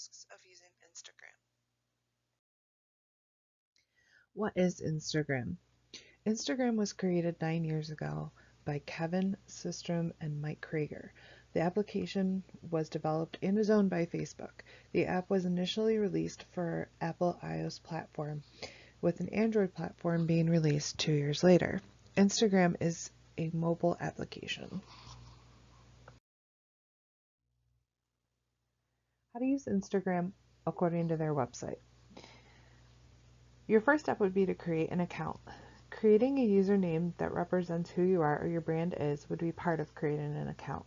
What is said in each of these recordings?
risks of using Instagram. What is Instagram? Instagram was created 9 years ago by Kevin Systrom and Mike Krieger. The application was developed and is owned by Facebook. The app was initially released for Apple iOS platform, with an Android platform being released 2 years later. Instagram is a mobile application. How to use Instagram according to their website. Your first step would be to create an account. Creating a username that represents who you are or your brand is would be part of creating an account.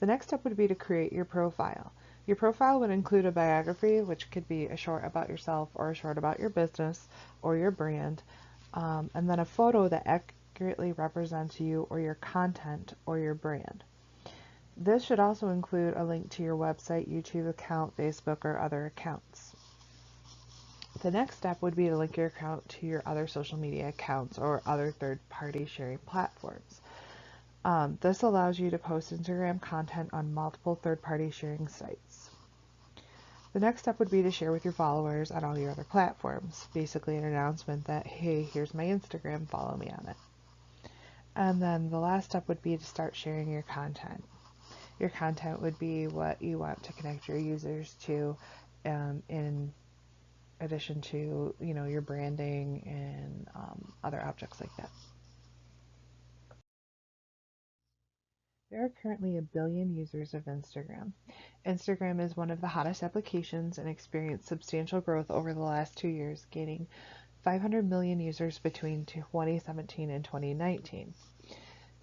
The next step would be to create your profile. Your profile would include a biography, which could be a short about yourself or a short about your business or your brand, and then a photo that accurately represents you or your content or your brand. This should also include a link to your website, YouTube account, Facebook, or other accounts. The next step would be to link your account to your other social media accounts or other third-party sharing platforms. This allows you to post Instagram content on multiple third-party sharing sites. The next step would be to share with your followers on all your other platforms, basically an announcement that, hey, here's my Instagram, follow me on it. And then the last step would be to start sharing your content. Your content would be what you want to connect your users to, in addition to, your branding and other objects like that. There are currently 1 billion users of Instagram. Instagram is one of the hottest applications and experienced substantial growth over the last 2 years, gaining 500 million users between 2017 and 2019.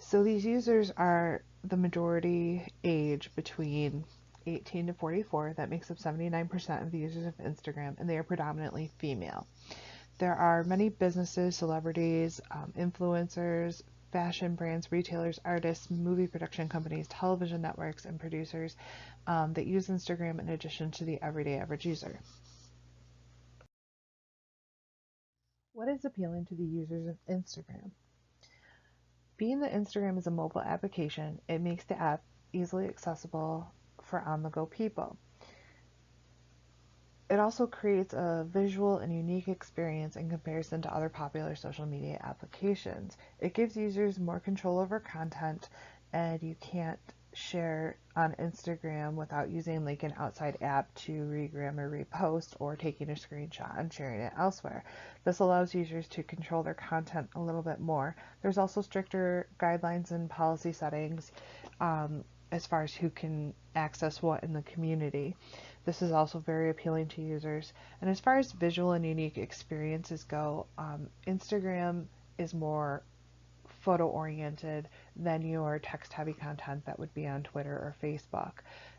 So these users are the majority age between 18 to 44. That makes up 79% of the users of Instagram, and they are predominantly female. There are many businesses, celebrities, influencers, fashion brands, retailers, artists, movie production companies, television networks, and producers that use Instagram in addition to the everyday average user. What is appealing to the users of Instagram? Being that Instagram is a mobile application, it makes the app easily accessible for on-the-go people. It also creates a visual and unique experience in comparison to other popular social media applications. It gives users more control over content, and you can't share on Instagram without using like an outside app to regram or repost, or taking a screenshot and sharing it elsewhere. This allows users to control their content a little bit more. There's also stricter guidelines and policy settings as far as who can access what in the community. This is also very appealing to users. And as far as visual and unique experiences go, Instagram is more photo oriented than your text heavy content that would be on Twitter or Facebook.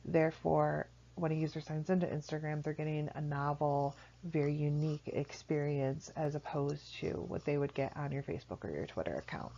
Therefore, when a user signs into Instagram, they're getting a novel, very unique experience as opposed to what they would get on your Facebook or your Twitter account.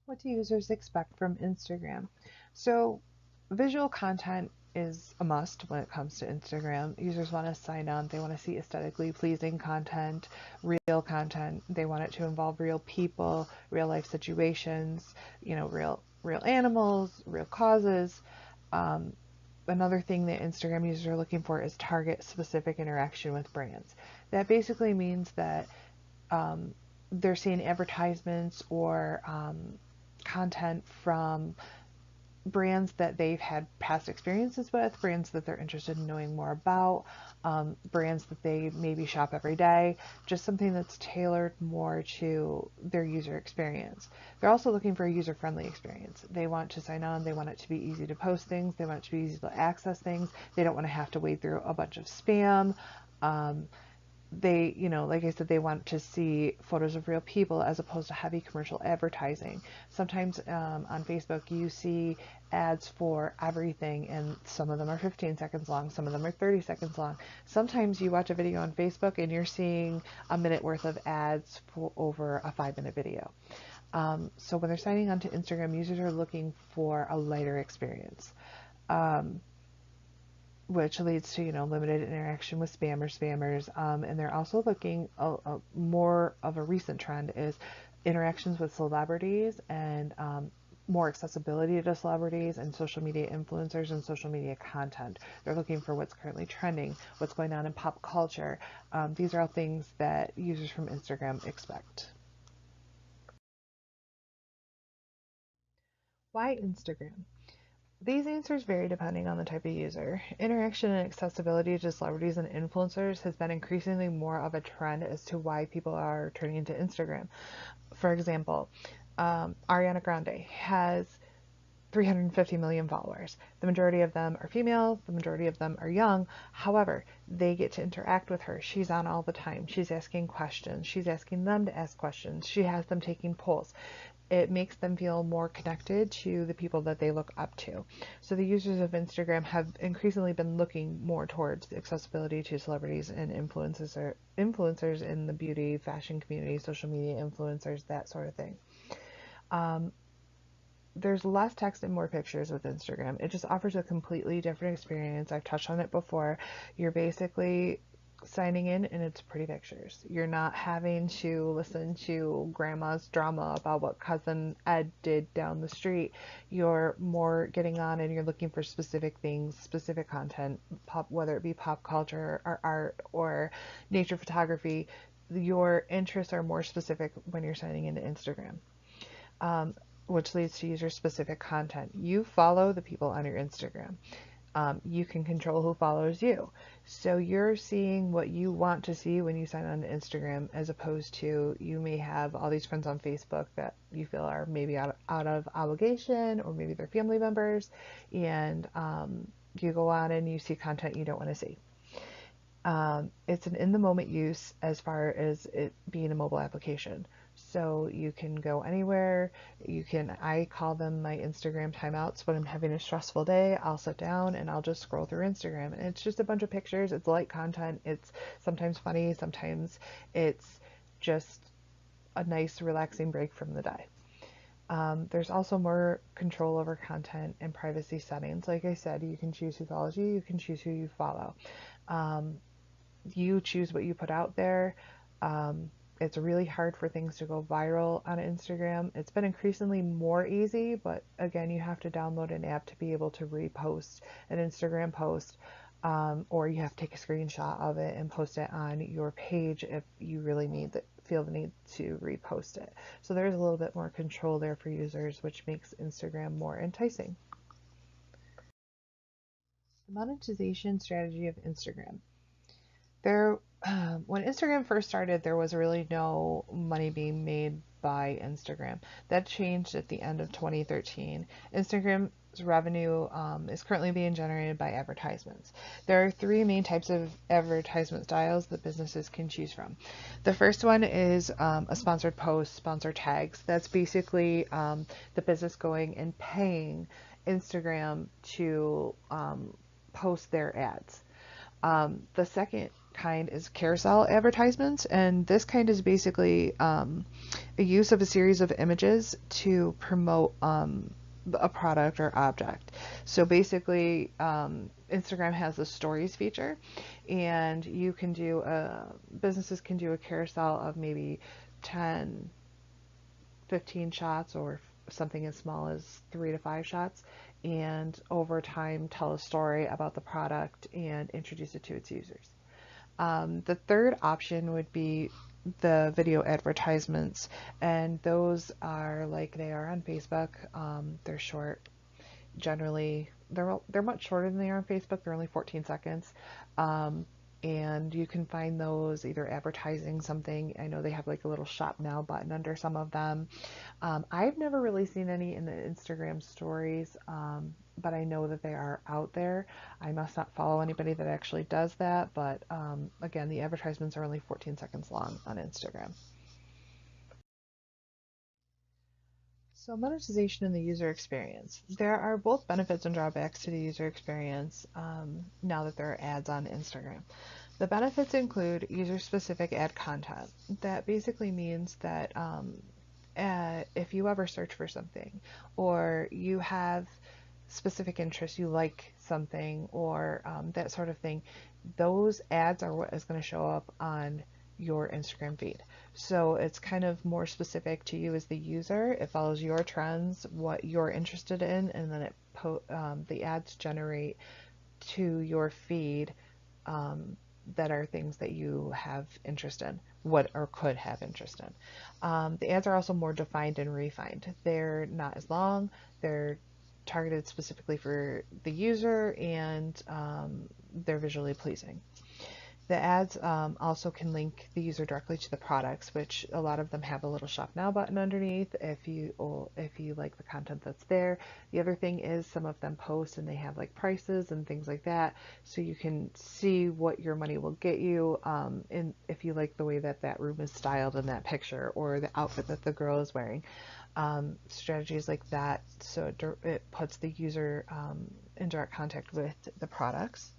What do users expect from Instagram? So, visual content is a must when it comes to Instagram. Users want to sign on, they want to see aesthetically pleasing content, real content. They want it to involve real people, real life situations, real animals, real causes. Another thing that Instagram users are looking for is target specific interaction with brands. That basically means that they're seeing advertisements or content from brands that they've had past experiences with, brands that they're interested in knowing more about, brands that they maybe shop every day, just something that's tailored more to their user experience. They're also looking for a user-friendly experience. They want to sign on, they want it to be easy to post things, they want it to be easy to access things, they don't want to have to wade through a bunch of spam. They, like I said, they want to see photos of real people as opposed to heavy commercial advertising. Sometimes on Facebook you see ads for everything, and some of them are 15 seconds long, some of them are 30 seconds long. Sometimes you watch a video on Facebook and you're seeing a minute worth of ads for over a 5-minute video. So when they're signing on to Instagram, users are looking for a lighter experience. Which leads to limited interaction with spammers, and they're also looking more of a recent trend is interactions with celebrities and more accessibility to celebrities and social media influencers and social media content. They're looking for what's currently trending, what's going on in pop culture. These are all things that users from Instagram expect. Why Instagram? These answers vary depending on the type of user. Interaction and accessibility to celebrities and influencers has been increasingly more of a trend as to why people are turning to Instagram. For example, Ariana Grande has 350 million followers. The majority of them are female, the majority of them are young. However, they get to interact with her. She's on all the time. She's asking questions. She's asking them to ask questions. She has them taking polls. It makes them feel more connected to the people that they look up to. So the users of Instagram have increasingly been looking more towards accessibility to celebrities and influencers in the beauty, fashion community, social media influencers, that sort of thing. Um, there's less text and more pictures with Instagram. It just offers a completely different experience. I've touched on it before. You're basically signing in and it's pretty pictures. You're not having to listen to grandma's drama about what cousin Ed did down the street. You're more getting on and you're looking for specific things, specific content, whether it be pop culture or art or nature photography. Your interests are more specific when you're signing into Instagram. Which leads to user specific content. You follow the people on your Instagram. You can control who follows you. So you're seeing what you want to see when you sign on to Instagram, as opposed to you may have all these friends on Facebook that you feel are maybe out of obligation, or maybe they're family members, and you go on and you see content you don't want to see. It's an in-the-moment use as far as it being a mobile application. So you can go anywhere. I call them my Instagram timeouts. When I'm having a stressful day, I'll sit down and I'll just scroll through Instagram. And it's just a bunch of pictures. It's light content. It's sometimes funny. Sometimes it's just a nice, relaxing break from the day. There's also more control over content and privacy settings. Like I said, you can choose who follows you. You can choose who you follow. You choose what you put out there. It's really hard for things to go viral on Instagram. It's been increasingly more easy, but again, you have to download an app to be able to repost an Instagram post, or you have to take a screenshot of it and post it on your page if you really feel the need to repost it. So there's a little bit more control there for users, which makes Instagram more enticing. The monetization strategy of Instagram. When Instagram first started, there was really no money being made by Instagram. That changed at the end of 2013. Instagram's revenue is currently being generated by advertisements. There are three main types of advertisement styles that businesses can choose from. The first one is a sponsored post, sponsored tags. That's basically the business going and paying Instagram to post their ads. The second kind is carousel advertisements, and this kind is basically a use of a series of images to promote a product or object. So basically, Instagram has the stories feature, and businesses can do a carousel of maybe 10, 15 shots, or something as small as 3 to 5 shots, and over time tell a story about the product and introduce it to its users. The third option would be the video advertisements, and those are like they are on Facebook. They're short. Generally, they're much shorter than they are on Facebook. They're only 14 seconds. And you can find those either advertising something. I know they have like a little shop now button under some of them. I've never really seen any in the Instagram stories, but I know that they are out there. I must not follow anybody that actually does that, but again, the advertisements are only 14 seconds long on Instagram. So monetization and the user experience. There are both benefits and drawbacks to the user experience now that there are ads on Instagram. The benefits include user-specific ad content. That basically means that if you ever search for something, or you have specific interests, you like something, or that sort of thing, those ads are what is going to show up on your Instagram feed. So it's kind of more specific to you as the user. It follows your trends, what you're interested in, and then the ads generate to your feed that are things that you have interest in, what or could have interest in. The ads are also more defined and refined. They're not as long. They're targeted specifically for the user, and they're visually pleasing. The ads also can link the user directly to the products, which a lot of them have a little shop now button underneath if you like the content that's there. The other thing is some of them post and they have like prices and things like that, so you can see what your money will get you, if you like the way that that room is styled in that picture or the outfit that the girl is wearing. Strategies like that, so it puts the user in direct contact with the products.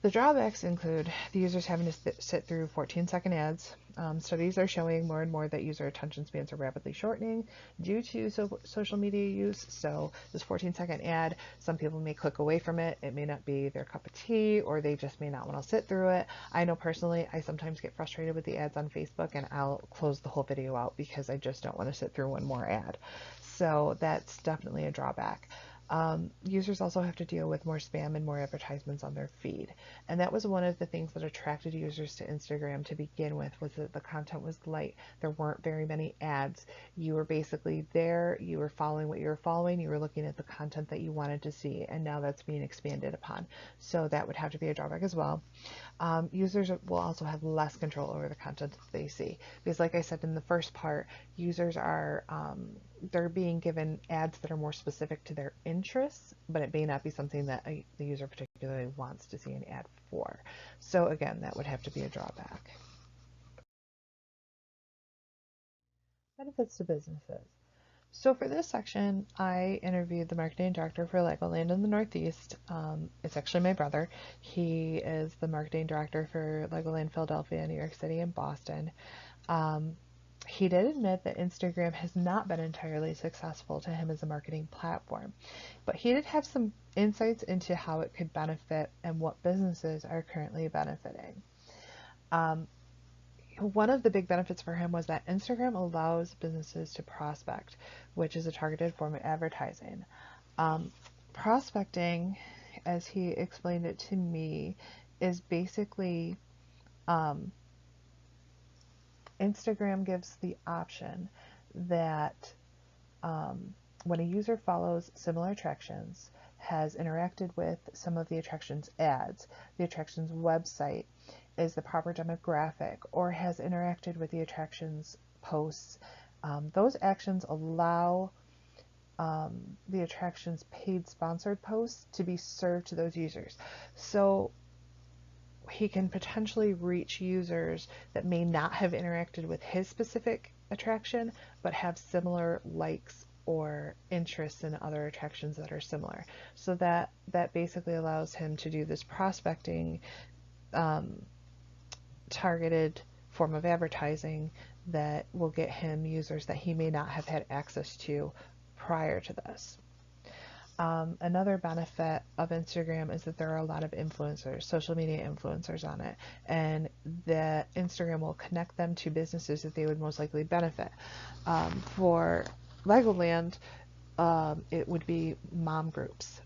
The drawbacks include the users having to sit through 14-second ads. Studies are showing more and more that user attention spans are rapidly shortening due to social media use. So this 14-second ad, some people may click away from it. It may not be their cup of tea, or they just may not want to sit through it. I know personally, I sometimes get frustrated with the ads on Facebook and I'll close the whole video out because I just don't want to sit through one more ad. So that's definitely a drawback. Users also have to deal with more spam and more advertisements on their feed. And that was one of the things that attracted users to Instagram to begin with, was that the content was light. There weren't very many ads. You were basically there, you were following what you were following, you were looking at the content that you wanted to see, and now that's being expanded upon. So that would have to be a drawback as well. Users will also have less control over the content that they see, because like I said in the first part, users are they're being given ads that are more specific to their interests, but it may not be something that the user particularly wants to see an ad for. So again, that would have to be a drawback. Benefits to businesses. So for this section, I interviewed the marketing director for Legoland in the Northeast. It's actually my brother. He is the marketing director for Legoland Philadelphia, New York City, and Boston. He did admit that Instagram has not been entirely successful to him as a marketing platform, but he did have some insights into how it could benefit and what businesses are currently benefiting. One of the big benefits for him was that Instagram allows businesses to prospect, which is a targeted form of advertising. Prospecting, as he explained it to me, is basically Instagram gives the option that when a user follows similar attractions, has interacted with some of the attraction's ads, the attraction's website is the proper demographic, or has interacted with the attraction's posts, those actions allow the attraction's paid sponsored posts to be served to those users. So he can potentially reach users that may not have interacted with his specific attraction, but have similar likes or interests in other attractions that are similar. So that basically allows him to do this prospecting targeted form of advertising that will get him users that he may not have had access to prior to this. Another benefit of Instagram is that there are a lot of influencers, social media influencers on it, and that Instagram will connect them to businesses that they would most likely benefit. For Legoland, it would be mom groups,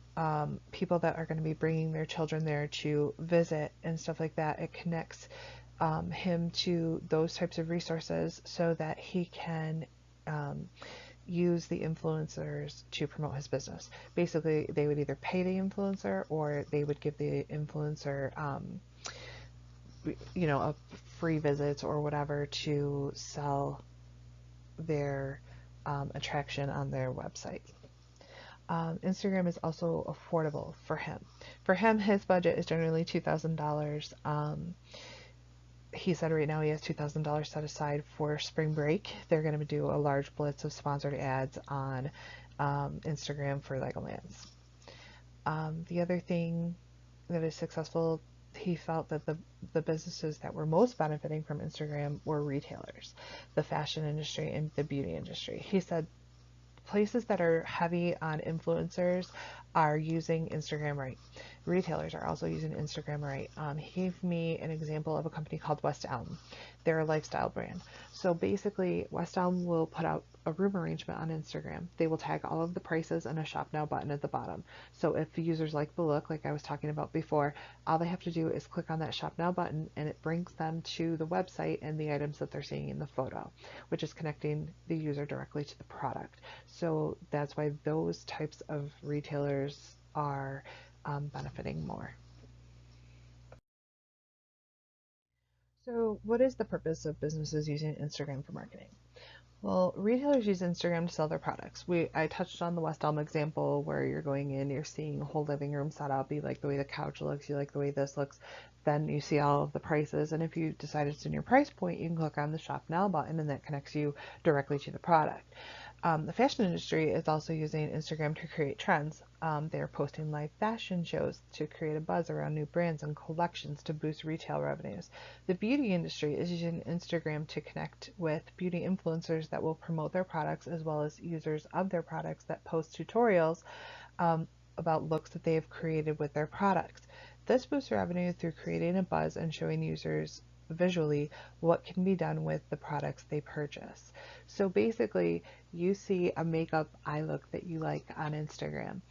people that are going to be bringing their children there to visit and stuff like that. It connects him to those types of resources so that he can use the influencers to promote his business. Basically, they would either pay the influencer or they would give the influencer, a free visits or whatever to sell their attraction on their website. Instagram is also affordable for him. For him, his budget is generally $2,000. He said right now he has $2,000 set aside for spring break. They're going to do a large blitz of sponsored ads on Instagram for Legolands. The other thing that is successful, he felt that the businesses that were most benefiting from Instagram were retailers, the fashion industry and the beauty industry. He said places that are heavy on influencers are using Instagram right. Retailers are also using Instagram right. He gave me an example of a company called West Elm. They're a lifestyle brand. So basically, West Elm will put out a room arrangement on Instagram. They will tag all of the prices and a shop now button at the bottom. So if users like the look, like I was talking about before, all they have to do is click on that shop now button and it brings them to the website and the items that they're seeing in the photo, which is connecting the user directly to the product. So that's why those types of retailers are benefiting more. So what is the purpose of businesses using Instagram for marketing? Well, retailers use Instagram to sell their products. I touched on the West Elm example where you're going in, you're seeing a whole living room set up, you like the way the couch looks, you like the way this looks, then you see all of the prices, and if you decide it's in your price point, you can click on the Shop Now button, and that connects you directly to the product. The fashion industry is also using Instagram to create trends. They're posting live fashion shows to create a buzz around new brands and collections to boost retail revenues. The beauty industry is using Instagram to connect with beauty influencers that will promote their products, as well as users of their products that post tutorials um, about looks that they have created with their products. This boosts revenue through creating a buzz and showing users visually what can be done with the products they purchase. So basically, you see a makeup eye look that you like on Instagram.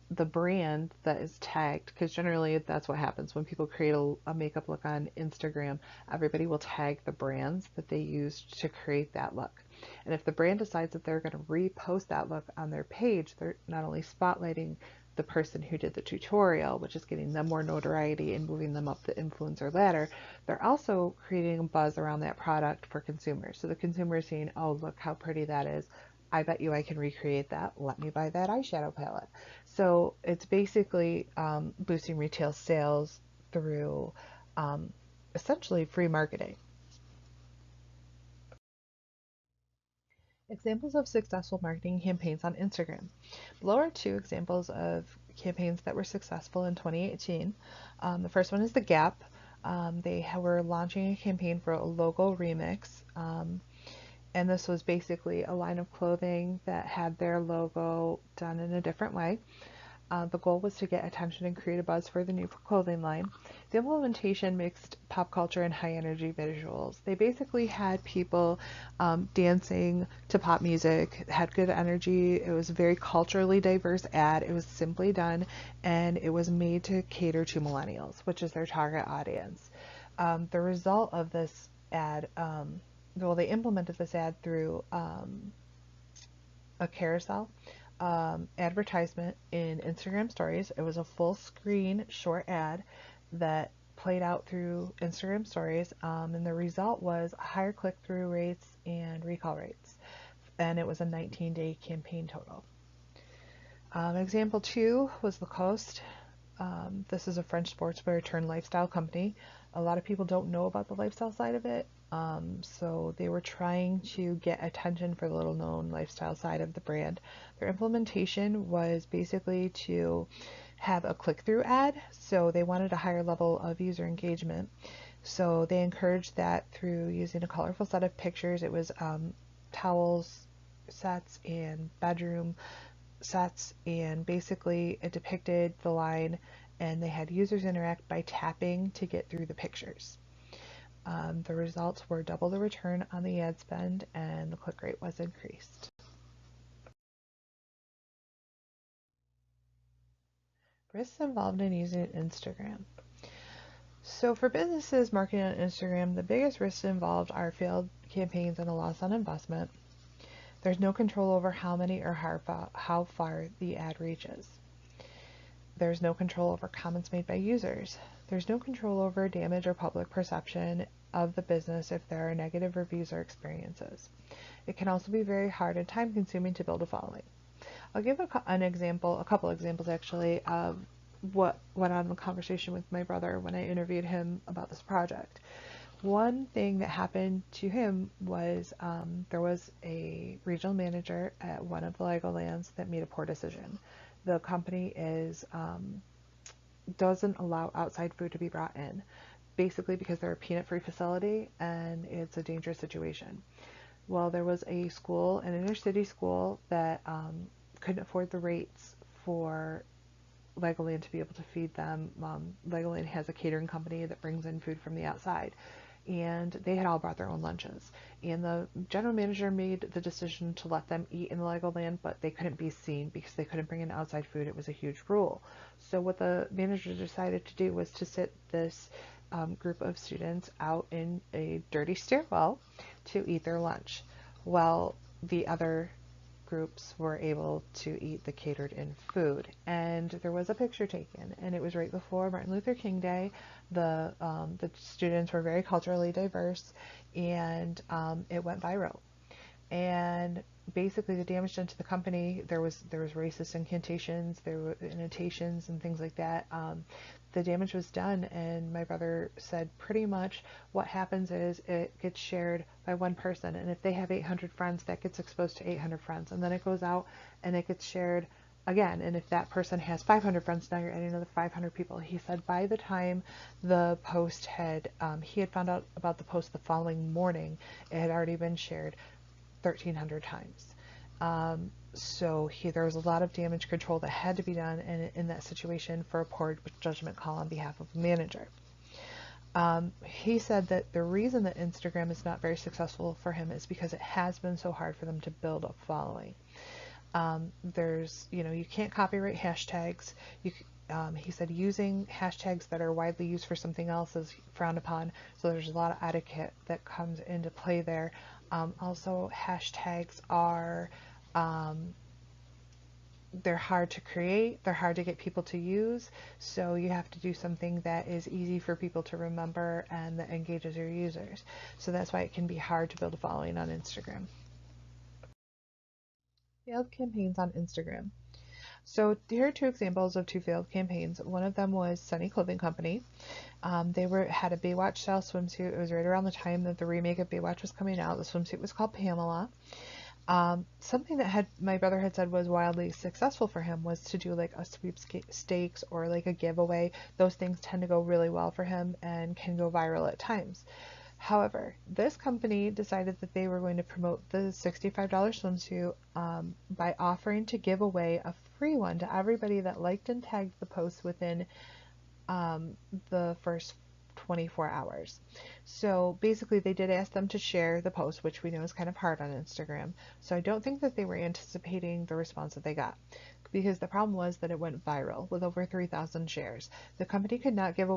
The brand that is tagged, because generally that's what happens when people create a makeup look on Instagram, everybody will tag the brands that they used to create that look. And if the brand decides that they're going to repost that look on their page, they're not only spotlighting the person who did the tutorial, which is getting them more notoriety and moving them up the influencer ladder, they're also creating a buzz around that product for consumers. So the consumer is seeing, oh, look how pretty that is. I bet you I can recreate that. Let me buy that eyeshadow palette. So it's basically boosting retail sales through essentially free marketing. Examples of successful marketing campaigns on Instagram. Below are two examples of campaigns that were successful in 2018. The first one is The Gap. They were launching a campaign for a logo remix. And this was basically a line of clothing that had their logo done in a different way. The goal was to get attention and create a buzz for the new clothing line. The implementation mixed pop culture and high energy visuals. They basically had people dancing to pop music, had good energy. It was a very culturally diverse ad. It was simply done, and it was made to cater to millennials, which is their target audience. The result of this ad, well, they implemented this ad through a carousel advertisement in Instagram stories. It was a full screen short ad that played out through Instagram stories, and the result was higher click-through rates and recall rates, and it was a 19-day campaign total. Example 2 was Lacoste. This is a French sportswear turned lifestyle company. A lot of people don't know about the lifestyle side of it, so they were trying to get attention for the little known lifestyle side of the brand. Their implementation was basically to have a click-through ad, so they wanted a higher level of user engagement. So they encouraged that through using a colorful set of pictures. It was towels sets and bedroom sets, and basically it depicted the line, and they had users interact by tapping to get through the pictures. The results were double the return on the ad spend, and the click rate was increased. Risks involved in using Instagram. So for businesses marketing on Instagram, the biggest risks involved are failed campaigns and a loss on investment. There's no control over how many or how far the ad reaches. There's no control over comments made by users. There's no control over damage or public perception of the business if there are negative reviews or experiences. It can also be very hard and time consuming to build a following. I'll give a couple examples actually, of what went on in the conversation with my brother when I interviewed him about this project. One thing that happened to him was there was a regional manager at one of the Legolands that made a poor decision. The company doesn't allow outside food to be brought in, basically because they're a peanut-free facility and it's a dangerous situation. Well, there was a school, an inner city school, that couldn't afford the rates for Legoland to be able to feed them. Legoland has a catering company that brings in food from the outside, and they had all brought their own lunches. And the general manager made the decision to let them eat in the Legoland, but they couldn't be seen because they couldn't bring in outside food. It was a huge rule. So what the manager decided to do was to sit this group of students out in a dirty stairwell to eat their lunch, while the other groups were able to eat the catered in food. And there was a picture taken, and it was right before Martin Luther King Day. The students were very culturally diverse, and it went viral. And basically, the damage done to the company, there was racist incantations, there were annotations and things like that. The damage was done, and my brother said pretty much what happens is it gets shared by one person, and if they have 800 friends, that gets exposed to 800 friends, and then it goes out and it gets shared again. And if that person has 500 friends, now you're adding another 500 people. He said by the time the post had, he had found out about the post the following morning, it had already been shared 1,300 times. So there was a lot of damage control that had to be done in that situation for a poor judgment call on behalf of the manager. He said that the reason that Instagram is not very successful for him is because it has been so hard for them to build a following. You can't copyright hashtags. He said using hashtags that are widely used for something else is frowned upon, so there's a lot of etiquette that comes into play there. Also, hashtags are, they're hard to create, they're hard to get people to use, so you have to do something that is easy for people to remember and that engages your users. So that's why it can be hard to build a following on Instagram. Failed campaigns on Instagram. So here are two examples of two failed campaigns. One of them was Sunny Clothing Company. They had a Baywatch style swimsuit. It was right around the time that the remake of Baywatch was coming out. The swimsuit was called Pamela. Something that my brother had said was wildly successful for him was to do like a sweepstakes or like a giveaway. Those things tend to go really well for him and can go viral at times. However, this company decided that they were going to promote the $65 swimsuit by offering to give away a free one to everybody that liked and tagged the post within the first 24 hours. So basically, they did ask them to share the post, which we know is kind of hard on Instagram. So I don't think that they were anticipating the response that they got, because the problem was that it went viral with over 3,000 shares. The company could not give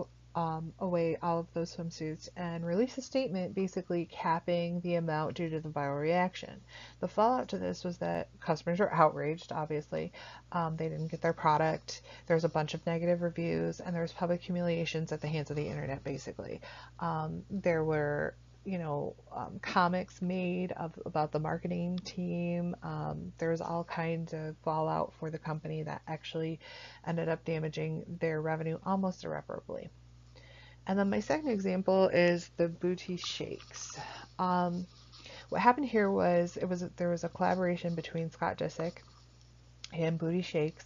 away all of those swimsuits and release a statement basically capping the amount due to the viral reaction. The fallout to this was that customers were outraged, obviously. They didn't get their product. There was a bunch of negative reviews, and there was public humiliations at the hands of the internet, basically. There were comics made about the marketing team. There was all kinds of fallout for the company that actually ended up damaging their revenue almost irreparably. And then my second example is the Booty Shakes. What happened here was there was a collaboration between Scott Disick and Booty Shakes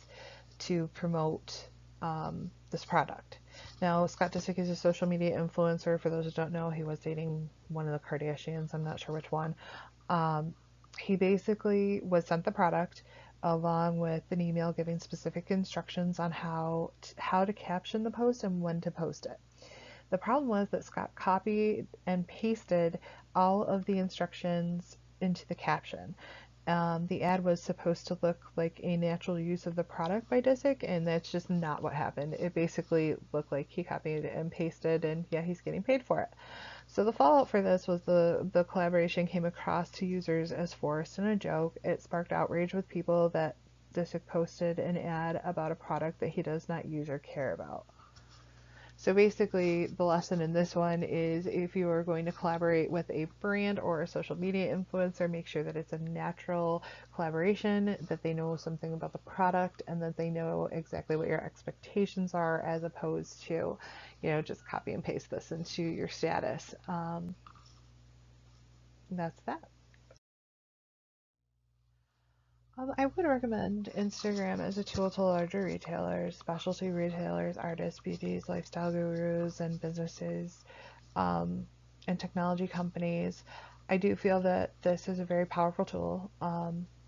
to promote this product. Now, Scott Disick is a social media influencer. For those who don't know, he was dating one of the Kardashians. I'm not sure which one. He basically was sent the product along with an email giving specific instructions on how to caption the post and when to post it. The problem was that Scott copied and pasted all of the instructions into the caption. The ad was supposed to look like a natural use of the product by Disick, and that's just not what happened. It basically looked like he copied and pasted, and yeah, he's getting paid for it. So the fallout for this was the collaboration came across to users as forced and a joke. It sparked outrage with people that Disick posted an ad about a product that he does not use or care about. So basically, the lesson in this one is if you are going to collaborate with a brand or a social media influencer, make sure that it's a natural collaboration, that they know something about the product, and that they know exactly what your expectations are, as opposed to, just copy and paste this into your status. That's that. I would recommend Instagram as a tool to larger retailers, specialty retailers, artists, beauties, lifestyle gurus, and businesses, and technology companies. I do feel that this is a very powerful tool.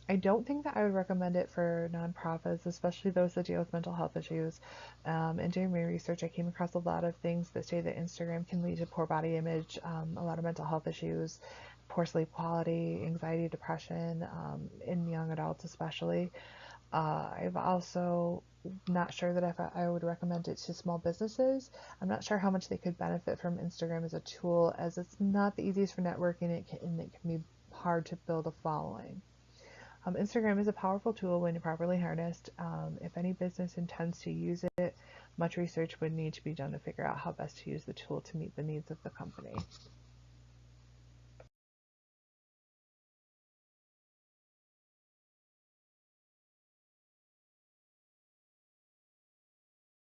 I don't think that I would recommend it for nonprofits, especially those that deal with mental health issues. In doing my research, I came across a lot of things that say that Instagram can lead to poor body image, a lot of mental health issues, poor sleep quality, anxiety, depression, in young adults especially. I've also not sure that if I would recommend it to small businesses. I'm not sure how much they could benefit from Instagram as a tool, as it's not the easiest for networking, and it can be hard to build a following. Instagram is a powerful tool when properly harnessed. If any business intends to use it, much research would need to be done to figure out how best to use the tool to meet the needs of the company.